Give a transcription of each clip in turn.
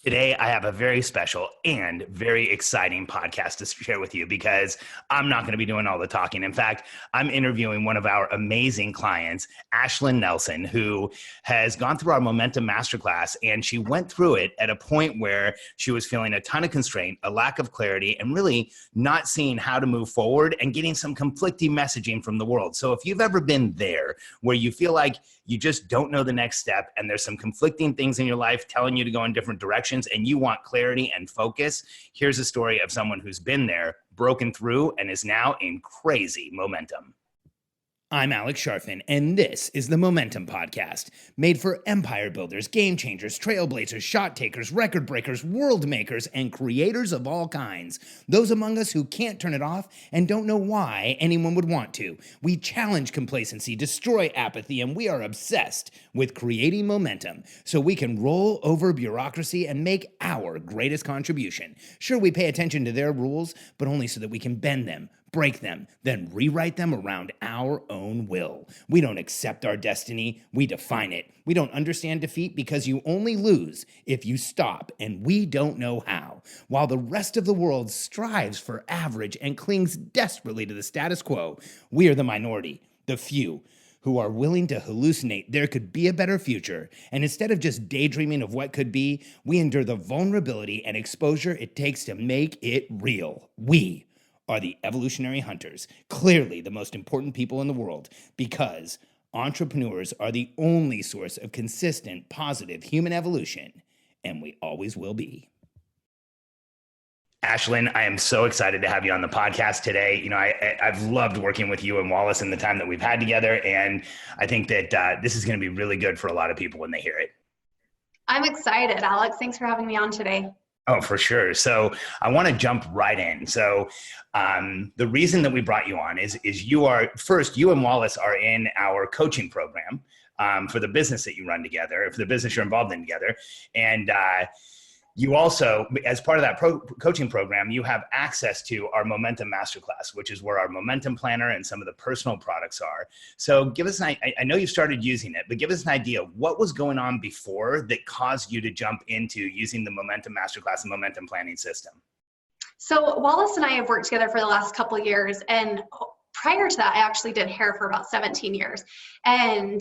Today, I have a very special and very exciting podcast to share with you because I'm not going to be doing all the talking. In fact, I'm interviewing one of our amazing clients, Ashlan Nelson, who has gone through our Momentum Masterclass, and she went through it at a point where she was feeling a ton of constraint, a lack of clarity, and really not seeing how to move forward and getting some conflicting messaging from the world. So if you've ever been there where you feel like you just don't know the next step and there's some conflicting things in your life telling you to go in different directions and you want clarity and focus, here's a story of someone who's been there, broken through, and is now in crazy momentum. I'm Alex Sharfin, and this is the Momentum Podcast, made for empire builders, game changers, trailblazers, shot takers, record breakers, world makers, and creators of all kinds. Those among us who can't turn it off and don't know why anyone would want to. We challenge complacency, destroy apathy, and we are obsessed with creating momentum so we can roll over bureaucracy and make our greatest contribution. Sure, we pay attention to their rules, but only so that we can bend them, break them, then rewrite them around our own will. We don't accept our destiny, we define it. We don't understand defeat because you only lose if you stop, and we don't know how. While the rest of the world strives for average and clings desperately to the status quo, we are the minority, the few, who are willing to hallucinate there could be a better future, and instead of just daydreaming of what could be, we endure the vulnerability and exposure it takes to make it real. We are the evolutionary hunters, clearly the most important people in the world, because entrepreneurs are the only source of consistent, positive human evolution, and we always will be. Ashlan, I am so excited to have you on the podcast today. You know, I've loved working with you and Wallace in the time that we've had together, and I think that this is going to be really good for a lot of people when they hear it. I'm excited, Alex. Thanks for having me on today. Oh, for sure. So I want to jump right in. So the reason that we brought you on is you and Wallace are in our coaching program for the business that you run together, for the business you're involved in together. And you also, as part of that coaching program, you have access to our Momentum Masterclass, which is where our Momentum Planner and some of the personal products are. So give us I know you started using it, but give us an idea of what was going on before that caused you to jump into using the Momentum Masterclass and Momentum Planning system. So Wallace and I have worked together for the last couple of years. And prior to that, I actually did hair for about 17 years. And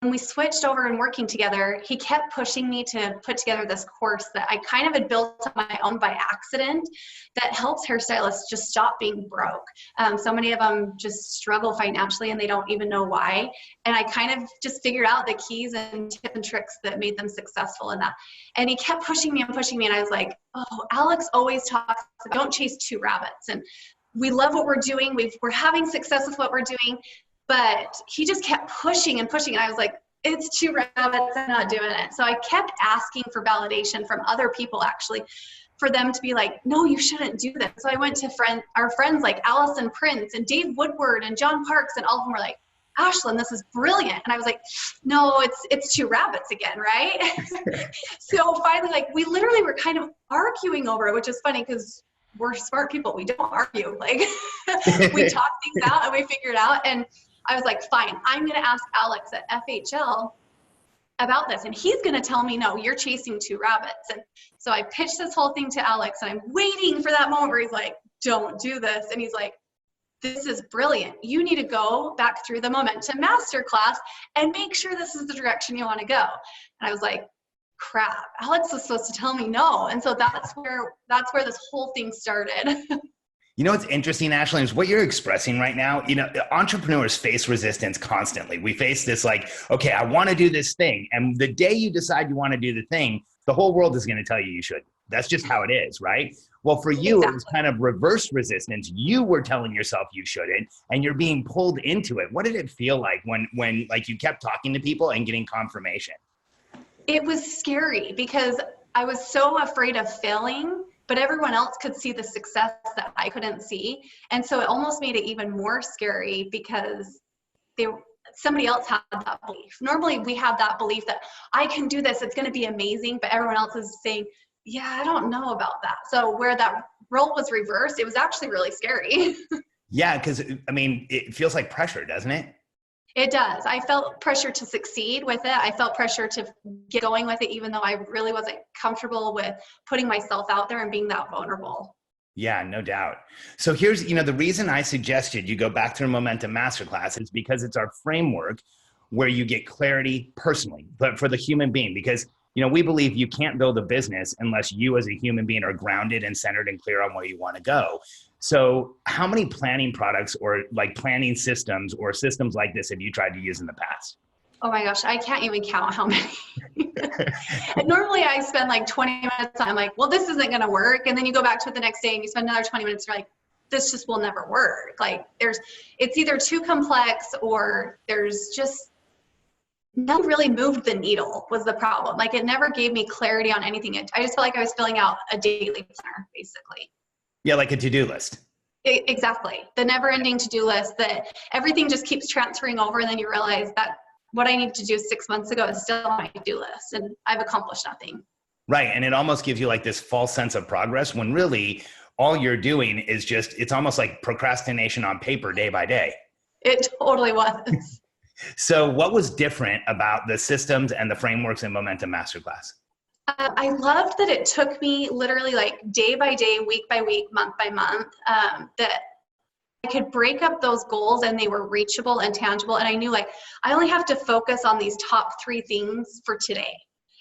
when we switched over and working together, he kept pushing me to put together this course that I kind of had built on my own by accident that helps hairstylists just stop being broke. So many of them just struggle financially and they don't even know why. And I kind of just figured out the keys and tips and tricks that made them successful in that. And he kept pushing me. And I was like, oh, Alex always talks, don't chase two rabbits. And we love what we're doing. We're having success with what we're doing. But he just kept pushing. And I was like, it's two rabbits, I'm not doing it. So I kept asking for validation from other people, actually, for them to be like, no, you shouldn't do this. So I went to our friends like Allison Prince and Dave Woodward and John Parks, and all of them were like, Ashlan, this is brilliant. And I was like, no, it's two rabbits again, right? So finally, we literally were kind of arguing over it, which is funny because we're smart people. We don't argue. We talk things out and we figure it out. And I was like, fine, I'm going to ask Alex at FHL about this. And he's going to tell me, no, you're chasing two rabbits. And so I pitched this whole thing to Alex, and I'm waiting for that moment where he's like, don't do this. And he's like, this is brilliant. You need to go back through the Momentum Masterclass and make sure this is the direction you want to go. And I was like, crap, Alex was supposed to tell me no. And so that's where this whole thing started. You know what's interesting, Ashlan, is what you're expressing right now. You know, entrepreneurs face resistance constantly. We face this okay, I want to do this thing. And the day you decide you want to do the thing, the whole world is going to tell you should. That's just how it is, right? Well, for you, Exactly. It was kind of reverse resistance. You were telling yourself you shouldn't, and you're being pulled into it. What did it feel like when you kept talking to people and getting confirmation? It was scary because I was so afraid of failing, but everyone else could see the success that I couldn't see. And so it almost made it even more scary because somebody else had that belief. Normally we have that belief that I can do this, it's going to be amazing, but everyone else is saying, yeah, I don't know about that. So where that role was reversed, it was actually really scary. Yeah, because I mean, it feels like pressure, doesn't it? It does. I felt pressure to succeed with it. I felt pressure to get going with it, even though I really wasn't comfortable with putting myself out there and being that vulnerable. Yeah, no doubt. So here's, the reason I suggested you go back through Momentum Masterclass is because it's our framework where you get clarity personally, but for the human being, because, we believe you can't build a business unless you as a human being are grounded and centered and clear on where you want to go. So how many planning products or like planning systems or systems like this have you tried to use in the past? Oh my gosh, I can't even count how many. And normally I spend like 20 minutes. I'm like, well, this isn't going to work. And then you go back to it the next day and you spend another 20 minutes. You're like, this just will never work. Like it's either too complex or there's just nothing really moved the needle was the problem. Like it never gave me clarity on anything. I just felt like I was filling out a daily planner basically. Yeah, like a to-do list. Exactly. The never ending to-do list that everything just keeps transferring over. And then you realize that what I need to do 6 months ago is still on my to-do list and I've accomplished nothing. Right. And it almost gives you like this false sense of progress when really all you're doing is it's almost like procrastination on paper day by day. It totally was. So what was different about the systems and the frameworks in Momentum Masterclass? I loved that it took me literally like day by day, week by week, month by month, that I could break up those goals and they were reachable and tangible. And I knew like, I only have to focus on these top 3 things for today.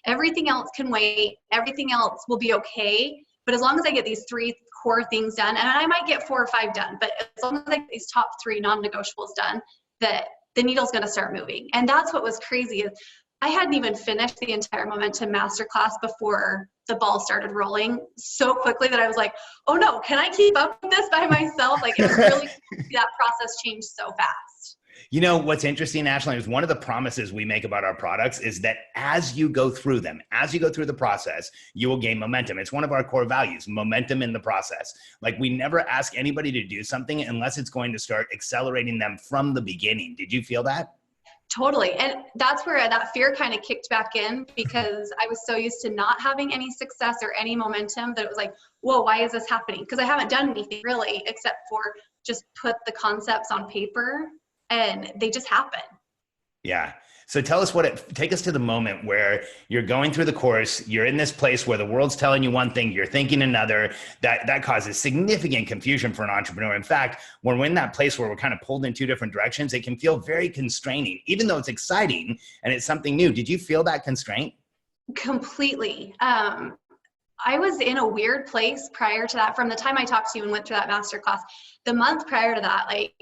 Everything else can wait. Everything else will be okay. But as long as I get these 3 core things done, and I might get 4 or 5 done, but as long as I get these top 3 non-negotiables done, that the needle's going to start moving. And that's what was crazy is I hadn't even finished the entire Momentum Masterclass before the ball started rolling so quickly that I was like, oh no, can I keep up with this by myself? Like it was really, that process changed so fast. What's interesting, Ashlan, is one of the promises we make about our products is that as you go through them, as you go through the process, you will gain momentum. It's one of our core values, momentum in the process. Like we never ask anybody to do something unless it's going to start accelerating them from the beginning. Did you feel that? Totally. And that's where that fear kind of kicked back in because I was so used to not having any success or any momentum that it was like, whoa, why is this happening? Because I haven't done anything really except for just put the concepts on paper and they just happen. Yeah. So tell us take us to the moment where you're going through the course, you're in this place where the world's telling you one thing, you're thinking another, that causes significant confusion for an entrepreneur. In fact, when we're in that place where we're kind of pulled in 2 different directions, it can feel very constraining, even though it's exciting and it's something new. Did you feel that constraint? Completely. I was in a weird place prior to that. From the time I talked to you and went through that masterclass, the month prior to that, like,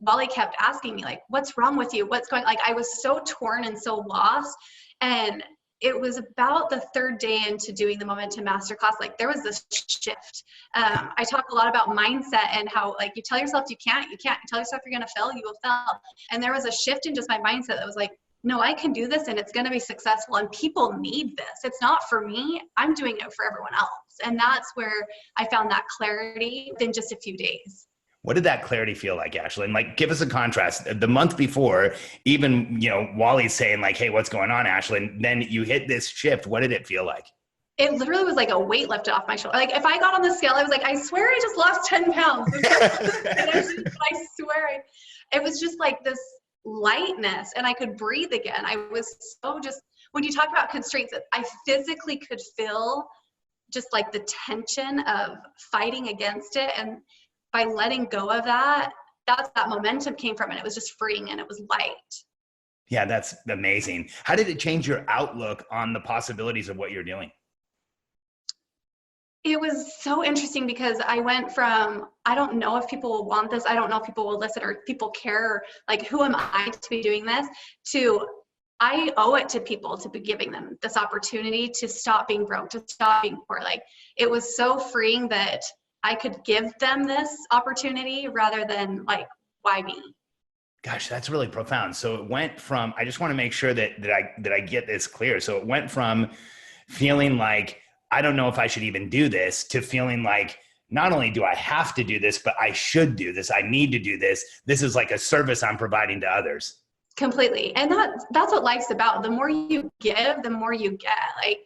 Wally kept asking me like, what's wrong with you? What's going, like, I was so torn and so lost. And it was about the 3rd day into doing the Momentum Masterclass, like there was this shift. I talk a lot about mindset and how like you tell yourself you can't, you tell yourself you're going to fail, you will fail. And there was a shift in just my mindset that was like, no, I can do this and it's going to be successful and people need this. It's not for me. I'm doing it for everyone else. And that's where I found that clarity within just a few days. What did that clarity feel like, Ashlan? Like, give us a contrast. The month before, even, Wally's saying like, hey, what's going on, Ashlan? Then you hit this shift. What did it feel like? It literally was like a weight lifted off my shoulder. Like if I got on the scale, I was like, I swear I just lost 10 pounds. I swear. It was just like this lightness and I could breathe again. I was so just, when you talk about constraints, I physically could feel just like the tension of fighting against it. And by letting go of that, that's that momentum came from, and it was just freeing and it was light. Yeah, that's amazing. How did it change your outlook on the possibilities of what you're doing? It was so interesting because I went from, I don't know if people will want this, I don't know if people will listen or people care, or like, who am I to be doing this, to I owe it to people to be giving them this opportunity to stop being broke, to stop being poor. Like it was so freeing that I could give them this opportunity rather than like, why me? Gosh, that's really profound. So it went from, I just want to make sure that I get this clear. So it went from feeling like, I don't know if I should even do this, to feeling like, not only do I have to do this, but I should do this. I need to do this. This is like a service I'm providing to others. Completely. And that's what life's about. The more you give, the more you get. Like,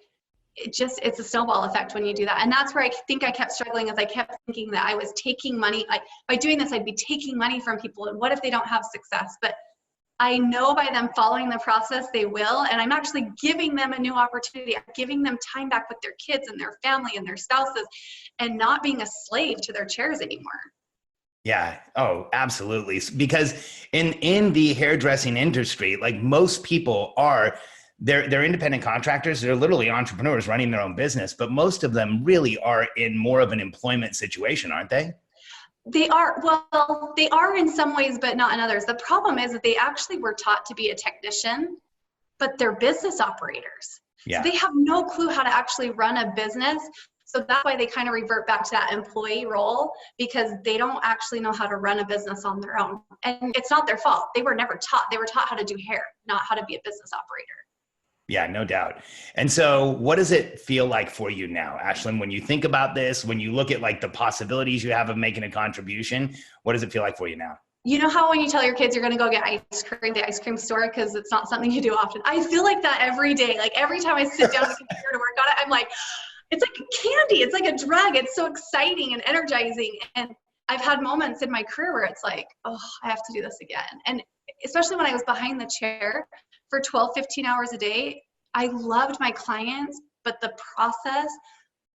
it's a snowball effect when you do that. And that's where I think I kept struggling, as I kept thinking that I was taking money, like by doing this, I'd be taking money from people. And what if they don't have success? But I know by them following the process, they will. And I'm actually giving them a new opportunity. I'm giving them time back with their kids and their family and their spouses and not being a slave to their chairs anymore. Yeah. Oh, absolutely. Because in the hairdressing industry, like most people are, they're independent contractors. They're literally entrepreneurs running their own business, but most of them really are in more of an employment situation, aren't they? They are, well, they are in some ways, but not in others. The problem is that they actually were taught to be a technician, but they're business operators. Yeah. So they have no clue how to actually run a business. So that's why they kind of revert back to that employee role, because they don't actually know how to run a business on their own. And it's not their fault. They were never taught. They were taught how to do hair, not how to be a business operator. Yeah, no doubt. And so what does it feel like for you now, Ashlan, when you think about this, when you look at like the possibilities you have of making a contribution, what does it feel like for you now? You know how when you tell your kids you're going to go get ice cream at the ice cream store because it's not something you do often? I feel like that every day. Like every time I sit down at the computer to work on it, I'm like, it's like candy. It's like a drug. It's so exciting and energizing. And I've had moments in my career where it's like, oh, I have to do this again. And especially when I was behind the chair for 12, 15 hours a day, I loved my clients, but the process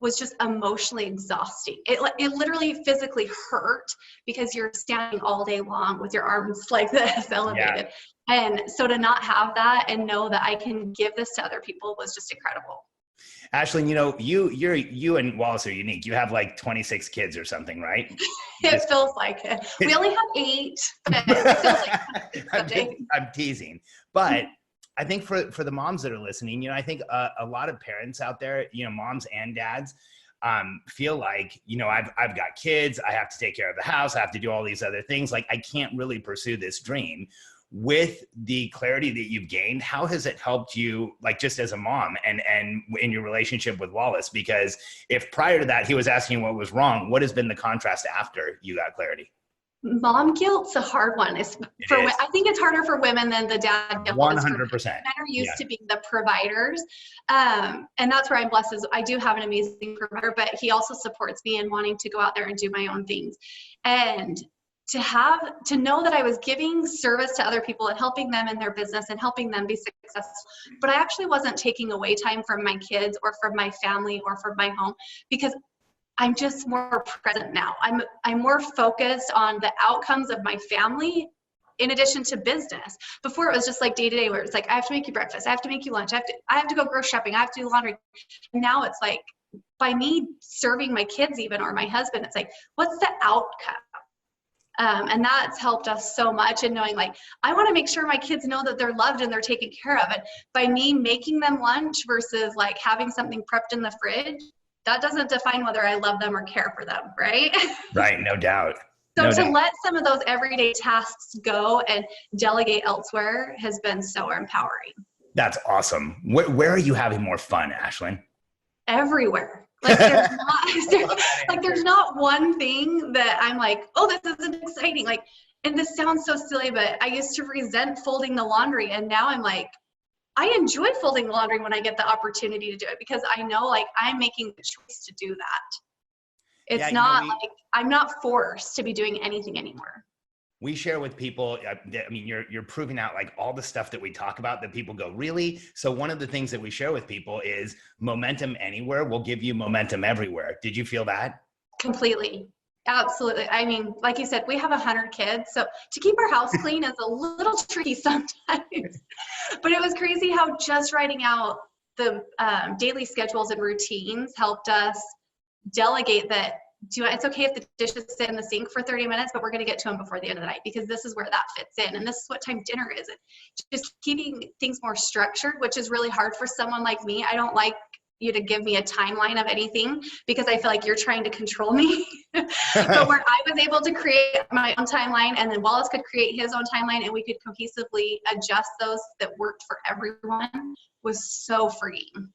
was just emotionally exhausting. It literally physically hurt because you're standing all day long with your arms like this elevated. Yeah. And so to not have that and know that I can give this to other people was just incredible. Ashlan, you know, you and Wallace are unique. You have like 26 kids or something, right? It feels like it. We only have 8, but it feels like I'm teasing. But I think for the moms that are listening, you know, I think a lot of parents out there, you know, moms and dads, feel like, you know, I've got kids, I have to take care of the house, I have to do all these other things. Like I can't really pursue this dream. With the clarity that you've gained, how has it helped you, like just as a mom and in your relationship with Wallace? Because if prior to that he was asking what was wrong, what has been the contrast after you got clarity? Mom guilt's a hard one. I think it's harder for women than the dad guilt. 100%. Men are used to being the providers. And that's where I'm blessed is I do have an amazing provider, but he also supports me in wanting to go out there and do my own things. And to know that I was giving service to other people and helping them in their business and helping them be successful, but I actually wasn't taking away time from my kids or from my family or from my home, because I'm just more present now. I'm more focused on the outcomes of my family in addition to business. Before it was just like day to day where it's like, I have to make you breakfast, I have to make you lunch, I have to go grocery shopping, I have to do laundry. Now it's like, by me serving my kids even, or my husband, it's like, what's the outcome? And that's helped us so much in knowing, like, I want to make sure my kids know that they're loved and they're taken care of. And by me making them lunch versus like having something prepped in the fridge, that doesn't define whether I love them or care for them, right? Right, no doubt. So let some of those everyday tasks go and delegate elsewhere has been so empowering. That's awesome. Where are you having more fun, Ashlan? Everywhere. Like there's not one thing that I'm like, oh, this isn't exciting. Like, and this sounds so silly, but I used to resent folding the laundry, and now I'm like, I enjoy folding the laundry when I get the opportunity to do it, because I know like I'm making the choice to do that. It's like I'm not forced to be doing anything anymore. We share with people, I mean, you're proving out like all the stuff that we talk about that people go, really? So one of the things that we share with people is momentum anywhere will give you momentum everywhere. Did you feel that? Completely. Absolutely. I mean, like you said, we have 100 kids. So to keep our house clean is a little tricky sometimes. But it was crazy how just writing out the daily schedules and routines helped us delegate that. It's okay if the dishes sit in the sink for 30 minutes, but we're going to get to them before the end of the night, because this is where that fits in. And this is what time dinner is. And just keeping things more structured, which is really hard for someone like me. I don't like you to give me a timeline of anything, because I feel like you're trying to control me. But where I was able to create my own timeline, and then Wallace could create his own timeline, and we could cohesively adjust those that worked for everyone, was so freeing.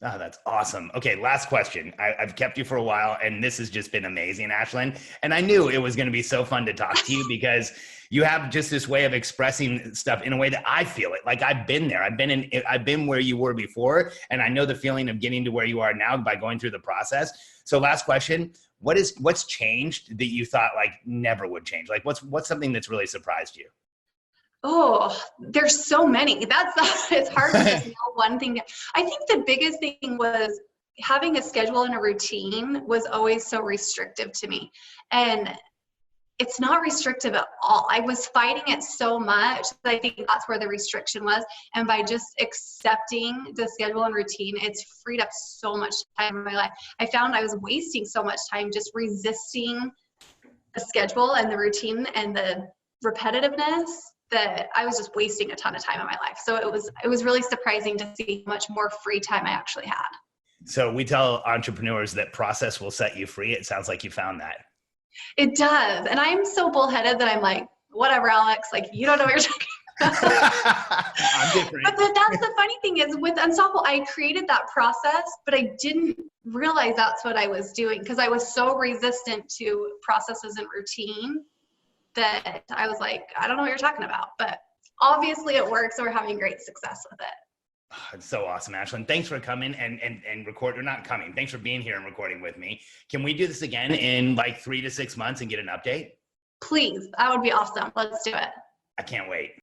Oh, that's awesome. Okay, last question. I've kept you for a while, and this has just been amazing, Ashlan. And I knew it was going to be so fun to talk to you because you have just this way of expressing stuff in a way that I feel it. Like I've been there. I've been where you were before, and I know the feeling of getting to where you are now by going through the process. So last question, what's changed that you thought like never would change? Like what's something that's really surprised you? Oh, there's so many. It's hard to just know one thing. I think the biggest thing was having a schedule and a routine was always so restrictive to me. And it's not restrictive at all. I was fighting it so much that I think that's where the restriction was. And by just accepting the schedule and routine, it's freed up so much time in my life. I found I was wasting so much time just resisting the schedule and the routine and the repetitiveness, that I was just wasting a ton of time in my life. So it was really surprising to see how much more free time I actually had. So we tell entrepreneurs that process will set you free. It sounds like you found that. It does. And I'm so bullheaded that I'm like, whatever, Alex, like, you don't know what you're talking about. I'm different. But that's the funny thing is with Unstoppable, I created that process, but I didn't realize that's what I was doing because I was so resistant to processes and routine that I was like, I don't know what you're talking about, but obviously it works. So we're having great success with it. Oh, it's so awesome, Ashlan. Thanks for coming and record, or not coming. Thanks for being here and recording with me. Can we do this again in like 3 to 6 months and get an update? Please, that would be awesome. Let's do it. I can't wait.